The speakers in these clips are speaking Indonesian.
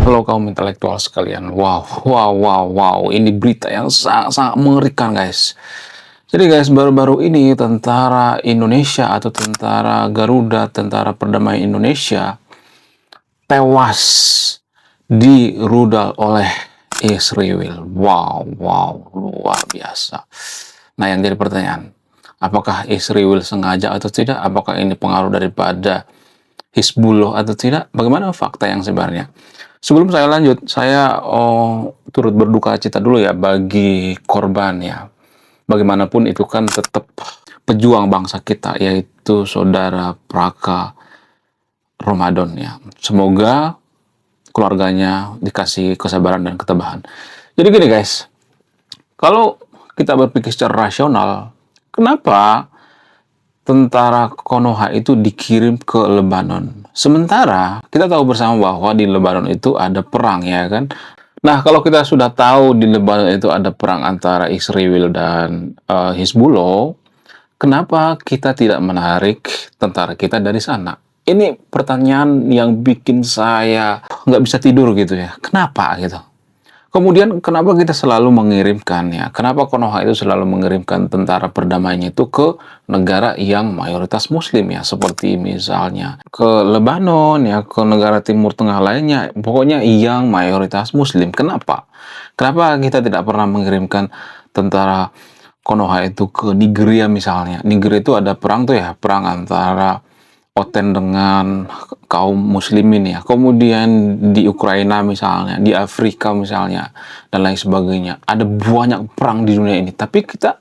Halo kaum intelektual sekalian. Wow, wow, wow, wow. Ini berita yang sangat-sangat mengerikan, guys. Jadi guys, baru-baru ini tentara Indonesia atau tentara Garuda, tentara perdamaian Indonesia, tewas di rudal oleh Israel. Wow, wow, luar biasa. Nah, yang jadi pertanyaan, apakah Israel sengaja atau tidak? Apakah ini pengaruh daripada Hizbullah atau tidak? Bagaimana fakta yang sebenarnya? Sebelum saya lanjut, saya turut berduka cita dulu ya bagi korban ya. Bagaimanapun itu kan tetap pejuang bangsa kita, yaitu saudara Praka Ramadan ya. Semoga keluarganya dikasih kesabaran dan ketabahan. Jadi gini guys, kalau kita berpikir secara rasional, kenapa tentara Konoha itu dikirim ke Lebanon? Sementara kita tahu bersama bahwa di Lebanon itu ada perang ya kan. Nah, kalau kita sudah tahu di Lebanon itu ada perang antara Israel dan Hizbullah, kenapa kita tidak menarik tentara kita dari sana? Ini pertanyaan yang bikin saya nggak bisa tidur gitu ya. Kenapa gitu? Kemudian kenapa kita selalu mengirimkan ya? Kenapa Konoha itu selalu mengirimkan tentara perdamaiannya itu ke negara yang mayoritas Muslim ya? Seperti misalnya ke Lebanon ya, ke negara Timur Tengah lainnya. Pokoknya yang mayoritas Muslim. Kenapa? Kenapa kita tidak pernah mengirimkan tentara Konoha itu ke Nigeria misalnya? Nigeria itu ada perang tuh ya, perang antara Oten dengan kaum muslimin ya. Kemudian di Ukraina misalnya, di Afrika misalnya, dan lain sebagainya. Ada banyak perang di dunia ini. Tapi kita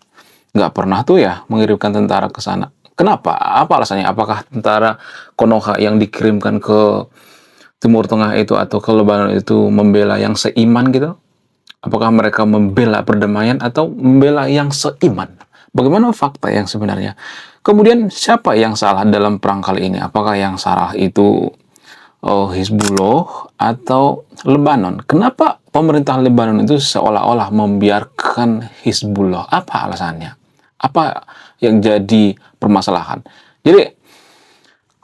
nggak pernah tuh ya mengirimkan tentara ke sana. Kenapa? Apa alasannya? Apakah tentara Konoha yang dikirimkan ke Timur Tengah itu atau ke Lebanon itu membela yang seiman gitu? Apakah mereka membela perdamaian atau membela yang seiman? Bagaimana fakta yang sebenarnya? Kemudian siapa yang salah dalam perang kali ini? Apakah yang salah itu Hizbullah atau Lebanon? Kenapa pemerintah Lebanon itu seolah-olah membiarkan Hizbullah? Apa alasannya? Apa yang jadi permasalahan? Jadi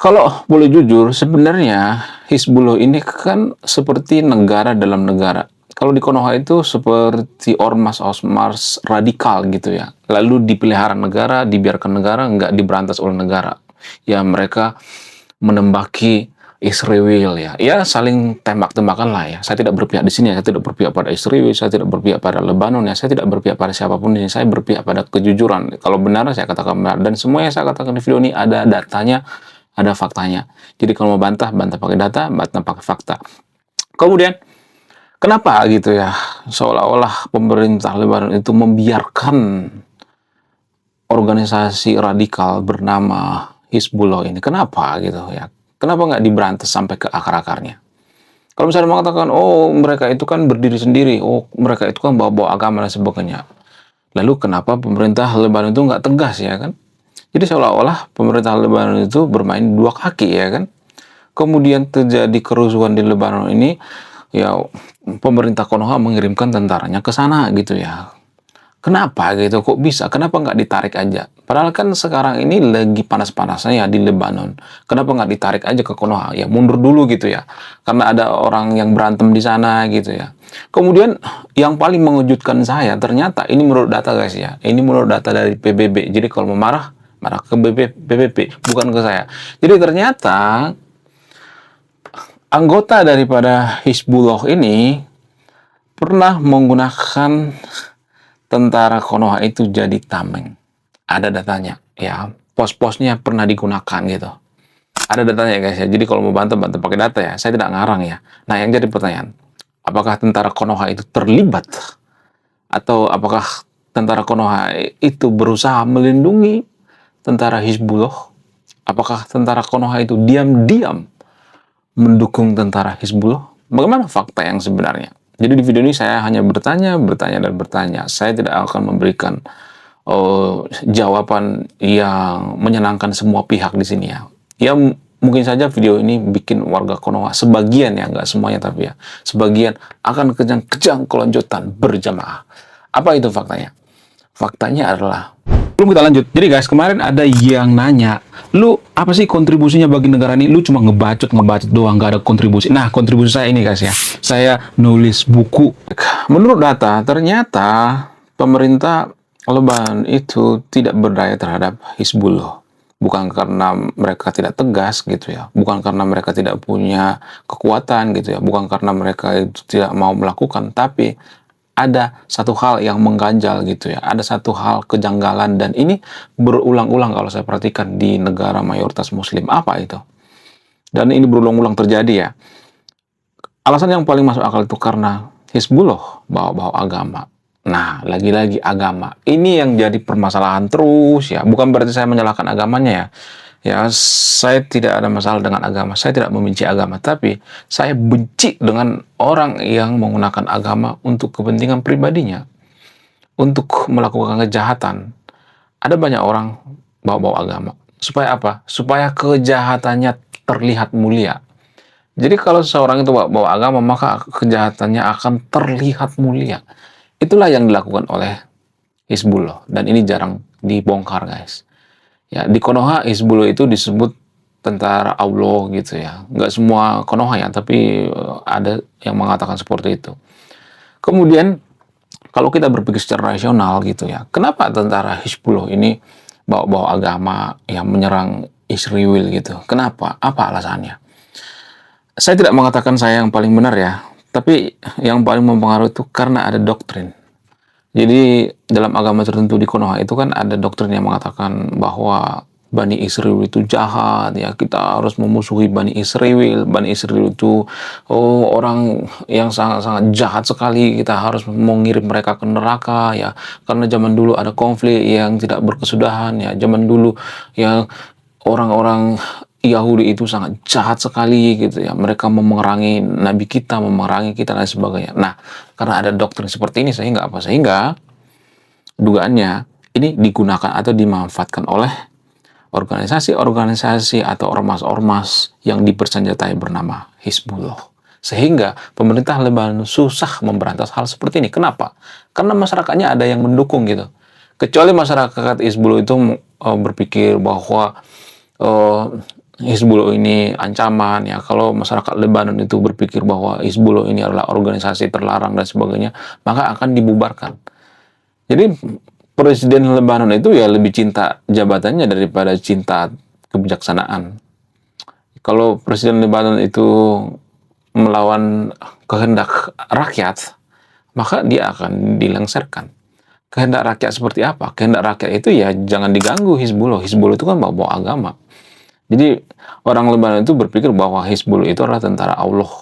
kalau boleh jujur, sebenarnya Hizbullah ini kan seperti negara dalam negara. Kalau di Konoha itu seperti ormas-ormas radikal gitu ya. Lalu dipelihara negara, dibiarkan negara, nggak diberantas oleh negara. Ya mereka menembaki Israel ya. Ya saling tembak-tembakan lah ya. Saya tidak berpihak di sini ya. Saya tidak berpihak pada Israel, saya tidak berpihak pada Lebanon ya. Saya tidak berpihak pada siapapun ini. Saya berpihak pada kejujuran. Kalau benar saya katakan benar. Dan semua yang saya katakan di video ini ada datanya, ada faktanya. Jadi kalau mau bantah, bantah pakai data, bantah pakai fakta. Kemudian kenapa gitu ya, seolah-olah pemerintah Lebanon itu membiarkan organisasi radikal bernama Hizbullah ini? Kenapa gitu ya? Kenapa nggak diberantas sampai ke akar-akarnya? Kalau misalnya mengatakan, oh mereka itu kan berdiri sendiri, oh mereka itu kan bawa-bawa agama dan sebagainya. Lalu kenapa pemerintah Lebanon itu nggak tegas ya kan? Jadi seolah-olah pemerintah Lebanon itu bermain dua kaki ya kan? Kemudian terjadi kerusuhan di Lebanon ini, ya pemerintah Konoha mengirimkan tentaranya ke sana gitu ya. Kenapa gitu? Kok bisa? Kenapa nggak ditarik aja? Padahal kan sekarang ini lagi panas-panasnya ya di Lebanon. Kenapa nggak ditarik aja ke Konoha? Ya mundur dulu gitu ya. Karena ada orang yang berantem di sana gitu ya. Kemudian yang paling mengejutkan saya, ternyata ini menurut data guys ya. Ini menurut data dari PBB. Jadi kalau mau marah, marah ke PBB, bukan ke saya. Jadi ternyata anggota daripada Hizbullah ini pernah menggunakan tentara Konoha itu jadi tameng. Ada datanya, ya. Pos-posnya pernah digunakan gitu. Ada datanya guys ya. Jadi kalau mau bantah pakai data ya. Saya tidak ngarang ya. Nah yang jadi pertanyaan, apakah tentara Konoha itu terlibat? Atau apakah tentara Konoha itu berusaha melindungi tentara Hizbullah? Apakah tentara Konoha itu diam-diam mendukung tentara Hizbullah? Bagaimana fakta yang sebenarnya? Jadi di video ini saya hanya bertanya, dan bertanya. Saya tidak akan memberikan jawaban yang menyenangkan semua pihak di sini ya. Ya mungkin saja video ini bikin warga Konoha, sebagian ya, nggak semuanya tapi ya, sebagian akan kejang-kejang kelonjotan berjamaah. Apa itu faktanya? Faktanya adalah Belum kita lanjut. Jadi guys, kemarin ada yang nanya, lu apa sih kontribusinya bagi negara ini? Lu cuma ngebacot doang, gak ada kontribusi. Nah, kontribusi saya ini guys ya, saya nulis buku. Menurut data, ternyata pemerintah Lebanon itu tidak berdaya terhadap Hizbullah. Bukan karena mereka tidak tegas gitu ya, bukan karena mereka tidak punya kekuatan gitu ya, bukan karena mereka itu tidak mau melakukan, tapi ada satu hal yang mengganjal gitu ya, ada satu hal kejanggalan dan ini berulang-ulang kalau saya perhatikan di negara mayoritas muslim. Apa itu? Dan ini berulang-ulang terjadi ya. Alasan yang paling masuk akal itu karena Hizbullah bawa-bawa agama. Nah, lagi-lagi agama. Ini yang jadi permasalahan terus ya. Bukan berarti saya menyalahkan agamanya ya. Ya, saya tidak ada masalah dengan agama. Saya tidak membenci agama. Tapi saya benci dengan orang yang menggunakan agama untuk kepentingan pribadinya. Untuk melakukan kejahatan. Ada banyak orang bawa-bawa agama. Supaya apa? Supaya kejahatannya terlihat mulia. Jadi kalau seorang itu bawa agama, maka kejahatannya akan terlihat mulia. Itulah yang dilakukan oleh Hizbullah. Dan ini jarang dibongkar, guys. Ya, di Konoha Hizbullah itu disebut tentara Allah gitu ya. Nggak semua Konoha ya, tapi ada yang mengatakan seperti itu. Kemudian, kalau kita berpikir secara rasional gitu ya, kenapa tentara Hizbullah ini bawa-bawa agama yang menyerang Israel gitu? Kenapa? Apa alasannya? Saya tidak mengatakan saya yang paling benar ya, tapi yang paling mempengaruhi itu karena ada doktrin. Jadi dalam agama tertentu di Konoha itu kan ada doktrin yang mengatakan bahwa Bani Israel itu jahat ya, kita harus memusuhi Bani Israel. Bani Israel itu orang yang sangat-sangat jahat sekali, kita harus mengirim mereka ke neraka ya, karena zaman dulu ada konflik yang tidak berkesudahan ya, zaman dulu yang orang-orang Yahudi itu sangat jahat sekali gitu ya. Mereka memerangi nabi kita, memerangi kita dan sebagainya. Nah, karena ada doktrin seperti ini sehingga apa? Sehingga dugaannya ini digunakan atau dimanfaatkan oleh organisasi-organisasi atau ormas-ormas yang dipersenjatai bernama Hizbullah. Sehingga pemerintah Lebanon susah memberantas hal seperti ini. Kenapa? Karena masyarakatnya ada yang mendukung gitu. Kecuali masyarakat Hizbullah itu berpikir bahwa Hizbullah ini ancaman ya. Kalau masyarakat Lebanon itu berpikir bahwa Hizbullah ini adalah organisasi terlarang dan sebagainya, maka akan dibubarkan. Jadi Presiden Lebanon itu ya lebih cinta jabatannya daripada cinta kebijaksanaan. Kalau Presiden Lebanon itu melawan kehendak rakyat, maka dia akan dilengsarkan. Kehendak rakyat seperti apa? Kehendak rakyat itu ya jangan diganggu Hizbullah. Hizbullah itu kan bawa agama. Jadi orang Lebanon itu berpikir bahwa Hizbullah itu adalah tentara Allah.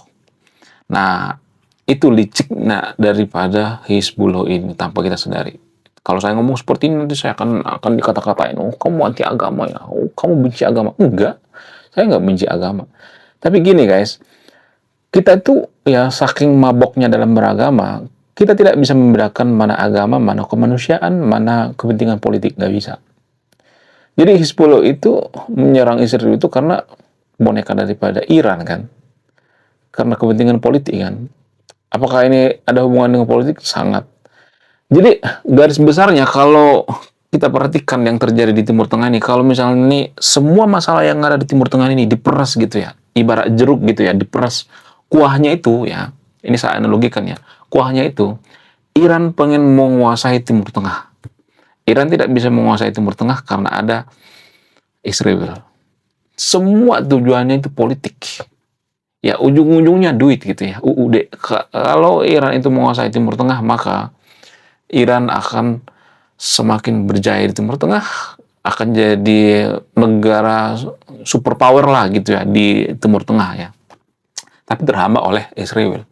Nah, itu liciknya daripada Hizbullah ini tanpa kita sadari. Kalau saya ngomong seperti ini nanti saya akan dikata-katain, oh kamu anti agama ya, oh kamu benci agama. Enggak, saya nggak benci agama. Tapi gini guys, kita itu ya saking maboknya dalam beragama, kita tidak bisa membedakan mana agama, mana kemanusiaan, mana kepentingan politik, nggak bisa. Jadi Hizbullah itu menyerang Israel itu karena boneka daripada Iran kan. Karena kepentingan politik kan. Apakah ini ada hubungan dengan politik? Sangat. Jadi garis besarnya kalau kita perhatikan yang terjadi di Timur Tengah ini, kalau misalnya ini semua masalah yang ada di Timur Tengah ini diperas gitu ya. Ibarat jeruk gitu ya, diperas kuahnya itu ya. Ini saya analogikan ya. Kuahnya itu Iran pengen menguasai Timur Tengah. Iran tidak bisa menguasai Timur Tengah karena ada Israel. Semua tujuannya itu politik. Ya, ujung-ujungnya duit gitu ya. UUD. Kalau Iran itu menguasai Timur Tengah, maka Iran akan semakin berjaya di Timur Tengah, akan jadi negara superpower lah gitu ya di Timur Tengah ya. Tapi terhambat oleh Israel.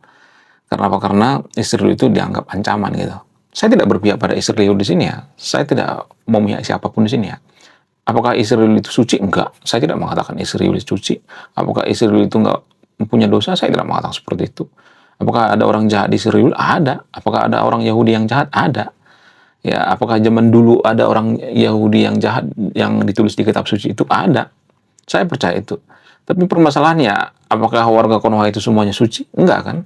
Karena apa? Karena Israel itu dianggap ancaman gitu. Saya tidak berpihak pada Israel di sini ya. Saya tidak memihak siapapun di sini ya. Apakah Israel itu suci? Enggak. Saya tidak mengatakan Israel itu suci. Apakah Israel itu enggak punya dosa? Saya tidak mengatakan seperti itu. Apakah ada orang jahat di Israel? Ada. Apakah ada orang Yahudi yang jahat? Ada. Ya, apakah zaman dulu ada orang Yahudi yang jahat yang ditulis di kitab suci itu? Ada. Saya percaya itu. Tapi permasalahannya, apakah warga Konoha itu semuanya suci? Enggak kan?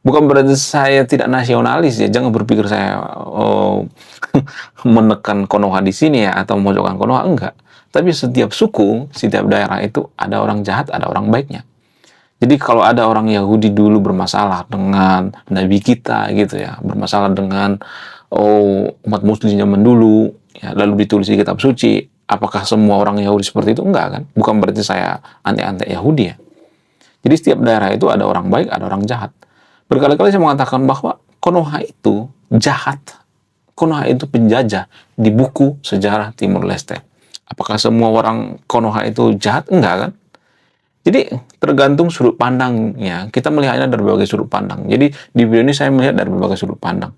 Bukan berarti saya tidak nasionalis ya, jangan berpikir saya menekan Konoha di sini ya atau memojokkan Konoha, enggak. Tapi setiap suku, setiap daerah itu ada orang jahat, ada orang baiknya. Jadi kalau ada orang Yahudi dulu bermasalah dengan Nabi kita gitu ya, bermasalah dengan umat Muslim zaman dulu, ya, lalu ditulis di kitab suci, apakah semua orang Yahudi seperti itu? Enggak kan? Bukan berarti saya anti-anti Yahudi ya. Jadi setiap daerah itu ada orang baik, ada orang jahat. Berkali-kali saya mengatakan bahwa Konoha itu jahat. Konoha itu penjajah di buku sejarah Timur Leste. Apakah semua orang Konoha itu jahat? Enggak kan? Jadi tergantung sudut pandangnya. Kita melihatnya dari berbagai sudut pandang. Jadi di video ini saya melihat dari berbagai sudut pandang.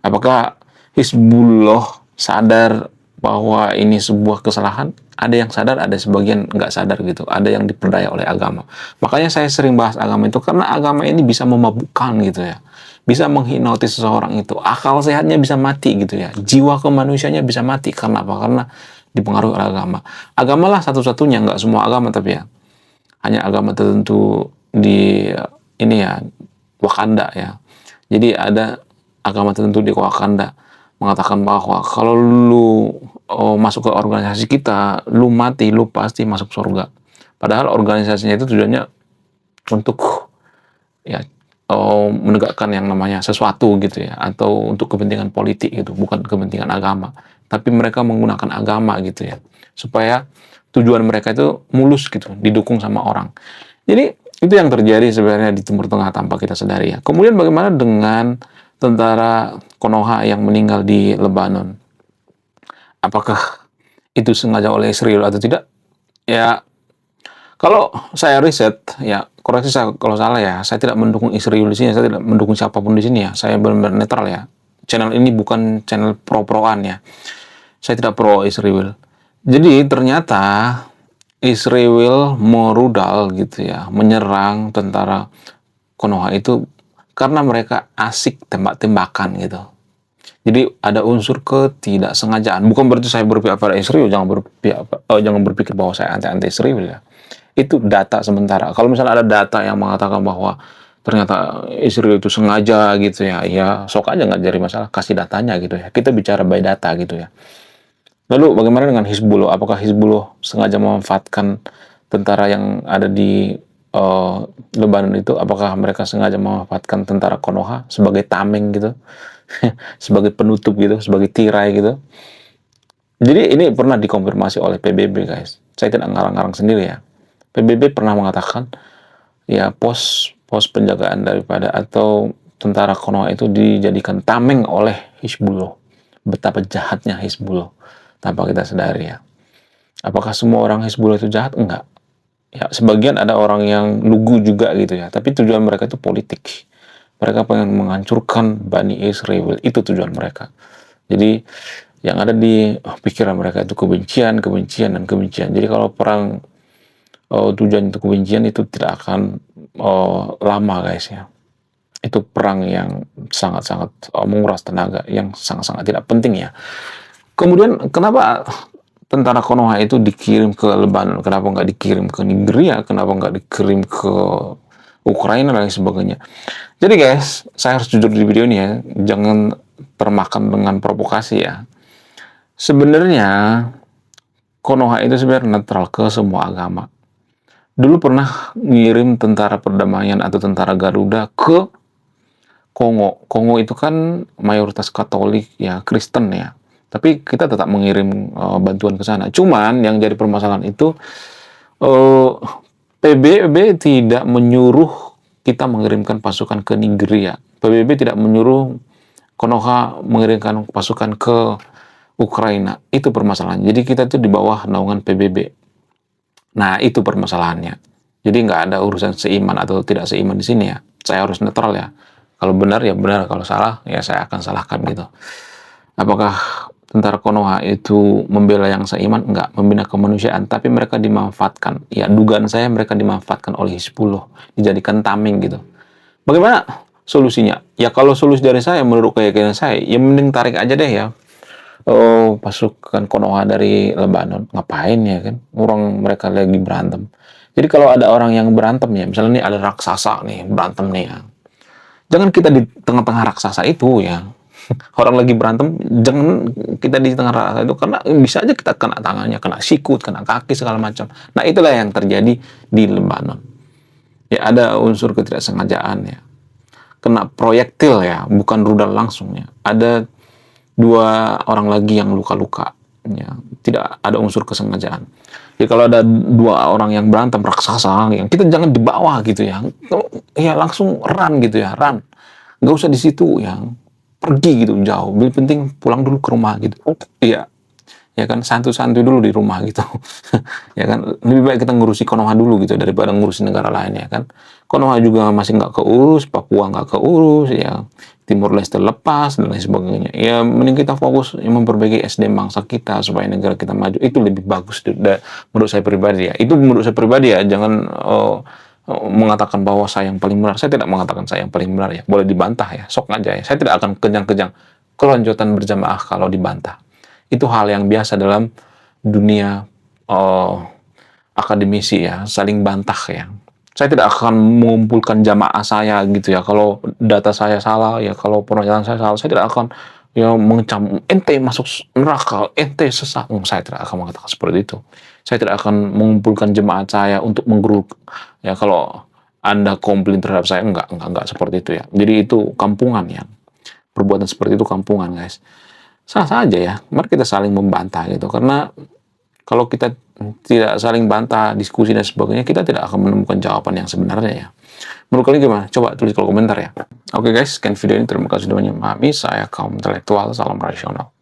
Apakah Hizbullah sadar bahwa ini sebuah kesalahan? Ada yang sadar, ada sebagian nggak sadar gitu. Ada yang diperdaya oleh agama. Makanya saya sering bahas agama itu karena agama ini bisa memabukkan gitu ya. Bisa menghipnotis seseorang itu. Akal sehatnya bisa mati gitu ya. Jiwa kemanusiaannya bisa mati. Karena apa? Karena dipengaruhi oleh agama. Agama lah satu-satunya, nggak semua agama tapi ya. Hanya agama tertentu di ini ya, Wakanda ya. Jadi ada agama tertentu di Wakanda mengatakan bahwa kalau lu masuk ke organisasi kita, lu mati, lu pasti masuk surga. Padahal organisasinya itu tujuannya untuk ya menegakkan yang namanya sesuatu gitu ya, atau untuk kepentingan politik gitu, bukan kepentingan agama. Tapi mereka menggunakan agama gitu ya, supaya tujuan mereka itu mulus gitu, didukung sama orang. Jadi itu yang terjadi sebenarnya di Timur Tengah tanpa kita sadari ya. Kemudian bagaimana dengan tentara Konoha yang meninggal di Lebanon? Apakah itu sengaja oleh Israel atau tidak? Ya, kalau saya riset, ya koreksi saya kalau salah ya, saya tidak mendukung Israel di sini, saya tidak mendukung siapapun di sini ya, saya benar-benar netral ya. Channel ini bukan channel pro-proan ya, saya tidak pro Israel. Jadi ternyata Israel merudal gitu ya, menyerang tentara Konoha itu karena mereka asik tembak-tembakan gitu. Jadi ada unsur ketidaksengajaan. Bukan berarti saya berpihak pada Israel, jangan berpikir bahwa saya anti-anti Israel ya. Itu data sementara. Kalau misalnya ada data yang mengatakan bahwa ternyata Israel itu sengaja gitu ya, ya sok aja nggak jadi masalah, kasih datanya gitu ya. Kita bicara by data gitu ya. Lalu bagaimana dengan Hizbullah? Apakah Hizbullah sengaja memanfaatkan tentara yang ada di Lebanon itu? Apakah mereka sengaja memanfaatkan tentara Konoha sebagai tameng gitu? Sebagai penutup gitu, sebagai tirai gitu? Jadi ini pernah dikonfirmasi oleh PBB guys. Saya tidak ngarang-ngarang sendiri ya. PBB pernah mengatakan ya pos penjagaan daripada atau tentara Konoha itu dijadikan tameng oleh Hizbullah. Betapa jahatnya Hizbullah tanpa kita sadari ya. Apakah semua orang Hizbullah itu jahat? Enggak. Ya, sebagian ada orang yang lugu juga gitu ya. Tapi tujuan mereka itu politik. Mereka pengen menghancurkan Bani Israel. Itu tujuan mereka. Jadi yang ada di pikiran mereka itu kebencian, kebencian, dan kebencian. Jadi kalau perang tujuan itu kebencian itu tidak akan lama guys ya. Itu perang yang sangat-sangat menguras tenaga, yang sangat-sangat tidak penting ya. Kemudian kenapa tentara Konoha itu dikirim ke Lebanon? Kenapa nggak dikirim ke Nigeria? Kenapa nggak dikirim ke Ukraina dan lain sebagainya? Jadi guys, saya harus jujur di video ini ya, jangan termakan dengan provokasi ya. Sebenarnya Konoha itu sebenarnya netral ke semua agama. Dulu pernah ngirim tentara perdamaian atau tentara Garuda ke Kongo. Kongo itu kan mayoritas Katolik ya, Kristen ya. Tapi kita tetap mengirim bantuan ke sana. Cuman yang jadi permasalahan itu PBB tidak menyuruh kita mengirimkan pasukan ke Nigeria. PBB tidak menyuruh Konoha mengirimkan pasukan ke Ukraina. Itu permasalahan. Jadi kita itu di bawah naungan PBB. Nah, itu permasalahannya. Jadi nggak ada urusan seiman atau tidak seiman di sini ya. Saya harus netral ya. Kalau benar ya benar, kalau salah ya saya akan salahkan gitu. Apakah tentara Konoha itu membela yang seiman? Enggak, membina kemanusiaan, tapi mereka dimanfaatkan. Ya, dugaan saya mereka dimanfaatkan oleh Hizbullah, dijadikan tameng gitu. Bagaimana solusinya? Ya kalau solusi dari saya, menurut keyakinan saya, ya mending tarik aja deh ya. Pasukan Konoha dari Lebanon. Ngapain ya kan? Orang mereka lagi berantem. Jadi kalau ada orang yang berantem ya, misalnya nih ada raksasa nih, berantem nih ya. Jangan kita di tengah-tengah raksasa itu ya. Orang lagi berantem, jangan kita di tengah raksasa itu, karena bisa aja kita kena tangannya, kena sikut, kena kaki segala macam. Nah, itulah yang terjadi di Lebanon. Ya, ada unsur ketidaksengajaan ya. Kena proyektil ya, bukan rudal langsung ya. Ada 2 orang lagi yang luka-luka ya. Tidak ada unsur kesengajaan. Ya, kalau ada 2 orang yang berantem raksasa, yang kita jangan di bawah gitu ya. Ya langsung run gitu ya, run. Nggak usah di situ ya. Pergi gitu jauh. Lebih penting pulang dulu ke rumah gitu. Iya, ya kan, santuy-santuy dulu di rumah gitu. Ya kan, lebih baik kita ngurusi Konoha dulu gitu daripada ngurusi negara lain ya kan. Konoha juga masih nggak keurus, Papua nggak keurus ya, Timur Leste lepas dan lain sebagainya. Ya mending kita fokus yang memperbaiki SDM bangsa kita supaya negara kita maju, itu lebih bagus menurut saya pribadi ya. Itu menurut saya pribadi ya, jangan mengatakan bahwa saya yang paling benar. Saya tidak mengatakan saya yang paling benar ya. Boleh dibantah ya, sok aja ya. Saya tidak akan kejang-kejang kelonjotan berjamaah kalau dibantah. Itu hal yang biasa dalam dunia akademisi ya, saling bantah ya. Saya tidak akan mengumpulkan jamaah saya gitu ya. Kalau data saya salah ya, kalau pernyataan saya salah, saya tidak akan ya mengecam ente masuk neraka, ente sesat. Saya tidak akan mengatakan seperti itu. Saya tidak akan mengumpulkan jemaat saya untuk menggeruk ya kalau Anda komplain terhadap saya, enggak seperti itu ya. Jadi itu kampungan ya. Perbuatan seperti itu kampungan, guys. Sah saja ya. Mari kita saling membantah gitu. Karena kalau kita tidak saling bantah, diskusi dan sebagainya, kita tidak akan menemukan jawaban yang sebenarnya ya. Menurut kalian gimana? Coba tulis di kolom komentar ya. Oke guys, sekian video ini. Terima kasih sudah memahami. Saya kaum intelektual. Salam rasional.